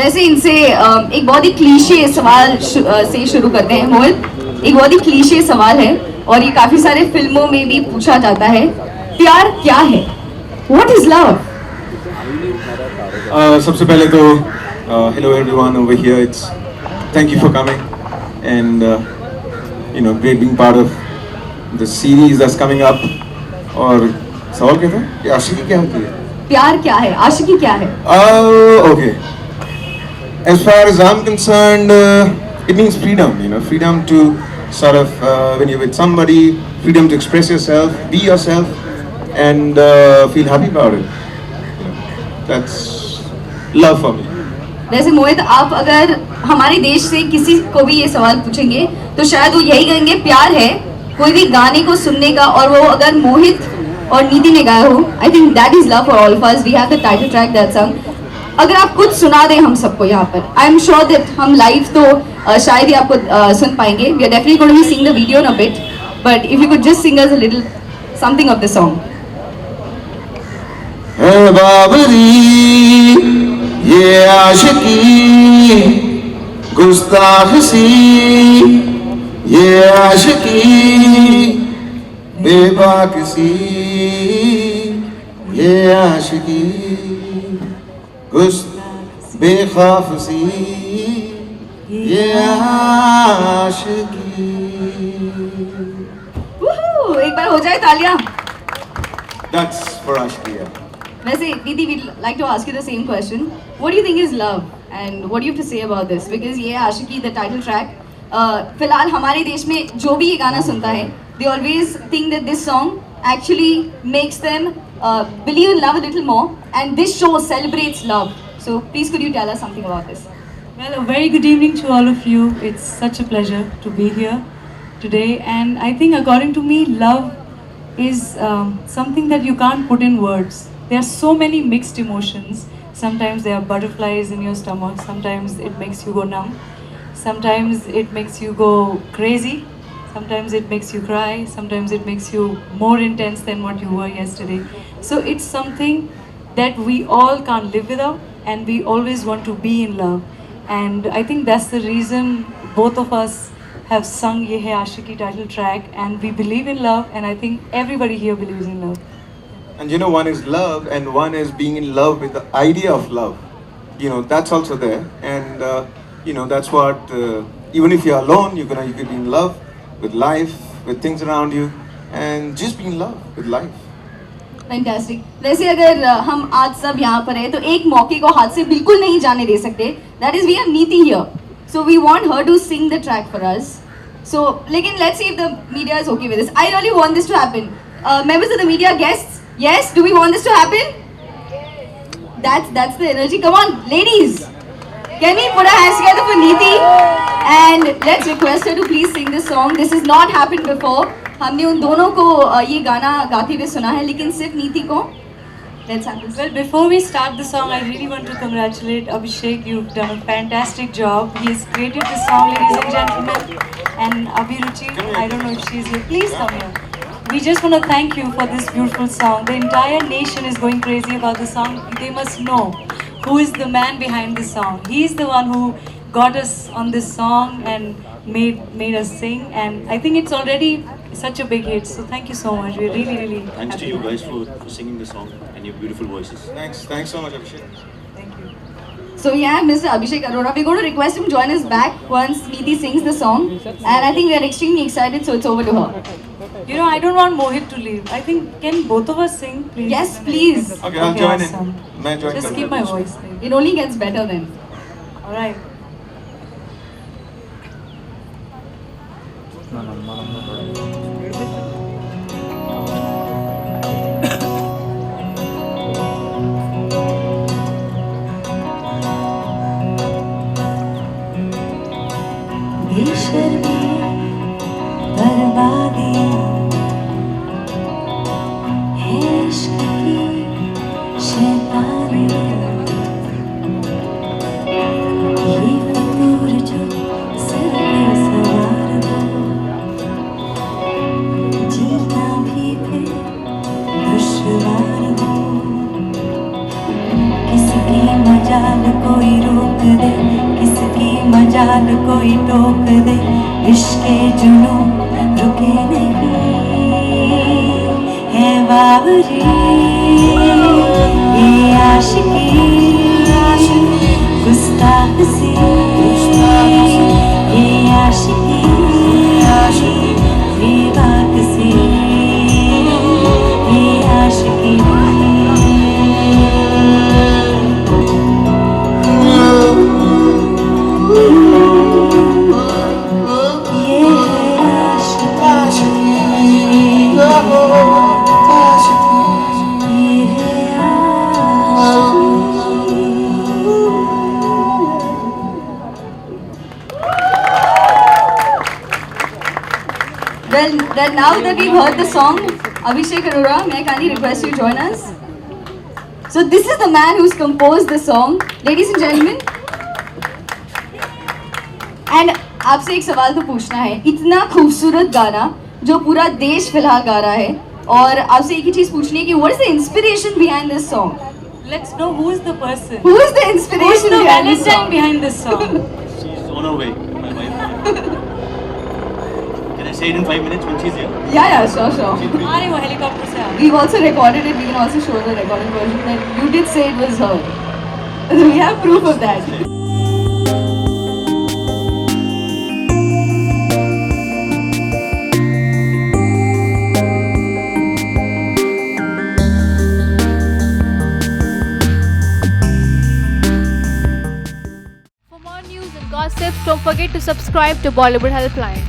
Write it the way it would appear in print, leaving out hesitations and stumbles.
वैसे इनसे एक बहुत ही क्लीशे सवाल से शुरू करते हैं मोहित। एक बहुत ही क्लीशे सवाल है और ये काफी सारे फिल्मों में भी पूछा जाता है, प्यार क्या है? What is love? सबसे पहले तो hello everyone over here. It's thank you for coming and great being part of the series that's coming up. और सवाल क्या था? कि आशिकी क्या होती है? प्यार क्या है? आशिकी क्या है? Okay. As far as I'm concerned, it means freedom. Freedom to sort of when you're with somebody, freedom to express yourself, be yourself, and feel happy about it. That's love for me. वैसे मोहित, आप अगर हमारे देश से किसी को भी ये सवाल पूछेंगे तो शायद वो यही कहेंगे प्यार है कोई भी गाने को सुनने का, और वो अगर मोहित और नीति ने गाया हो, I think that is love for all of us. We have the title track that song. अगर आप कुछ सुना दें हम सबको यहाँ पर, आई एम श्योर दैट हम लाइव तो शायद ही आपको सुन पाएंगे। We are definitely going to be sing the video in a bit, but if you could just sing us a little something of the song. है बाबरी ये आशिकी गुस्ताख सी, ये आशिकी बेबाक सी, ये आशिकी बेखौफ सी, ये आशिकी। एक बार हो जाए तालियां। That's for Ashkiya. वैसे दीदी, we'd like to ask you the same question. What do you think is love and what do you have to say about this? Because ये आशिकी the title track, फिलहाल हमारे देश में जो भी ये गाना सुनता है, they always think that this song actually makes them believe in love a little more, and this show celebrates love. So please could you tell us something about this? Well, a very good evening to all of you. It's such a pleasure to be here today, and I think according to me, love is something that you can't put in words. There are so many mixed emotions. Sometimes there are butterflies in your stomach, sometimes it makes you go numb, sometimes it makes you go crazy, sometimes it makes you cry, sometimes it makes you more intense than what you were yesterday. So it's something that we all can't live without, and we always want to be in love. And I think that's the reason both of us have sung Ye Hai Aashiki title track, and we believe in love, and I think everybody here believes in love. And one is love and one is being in love with the idea of love. That's also there. And that's what, even if you're alone, you could be in love with life, with things around you, and just be in love with life. Fantastic. वैसे अगर हम आज सब यहाँ पर हैं तो एक मौके को हाथ से बिल्कुल नहीं जाने दे सकते. That is, we have Neeti here. So we want her to sing the track for us. So, लेकिन let's see if the media is okay with this. I really want this to happen. Members of the media, guests, yes, do we want this to happen? That's the energy. Come on, ladies. Can we put our hands together for Neeti? And let's request her to please sing this song. This has not happened before. हमने उन दोनों को ये गाना गाते हुए सुना है, लेकिन सिर्फ नीति को. Let's have this. Well, before we start the song, I really want to congratulate Abhishek. You've done a fantastic job. He has created this song, ladies and gentlemen. And Abhiruchi, I don't know if she's here. Please come here. We just want to thank you for this beautiful song. The entire nation is going crazy about the song. They must know who is the man behind this song. He's the one who got us on this song and made us sing. And I think it's already such a big hit. So thank you so much. We're really Thanks to happy. you guys for singing the song and your beautiful voices. Thanks so much, Abhishek. Thank you. So yeah, Mr. Abhishek Arora, we're going to request him join us back once Neeti sings the song. And I think we are extremely excited, so it's over to her. I don't want Mohit to leave. I think, can both of us sing, please? Yes, please. Okay, I'll join awesome. in. मैं join Just करूँगा. keep my voice. It only gets better then. All right. बेशर्मी बर्बादी है इश्क की शैतानी, ये फतूर जो सर पे सवार हो, जीना भी फिर दुश्वार हो, किसकी मजाल कोई रोक ख्याल कोई टोक दे, इश्के जुनू रुके नहीं है बावरी, ये आशिकी गुस्ताख सी, ये आशिकी बेबाक सी, ये आशिकी Well, that now that we've heard the song, Abhishek Arora, may I kindly request you to join us? So this is the man who's composed the song, ladies and gentlemen. And आपसे एक सवाल तो पूछना है, इतना खूबसूरत गाना जो पूरा देश फिलहाल गा रहा है, और आपसे एक ही चीज पूछनी है कि what is the inspiration behind this song? Let's know who is the person. Who is the Who is inspiration the behind this Valentine song? behind this song? She's on her way, my wife. Can I say it in 5 minutes when she's here? Yeah, sure. आ रहे वो helicopter से आ रहे। We've also recorded it. We can also show the recorded version that you did say it was her. We have proof of that. For more news and gossips, don't forget to subscribe to Bollywood Helpline.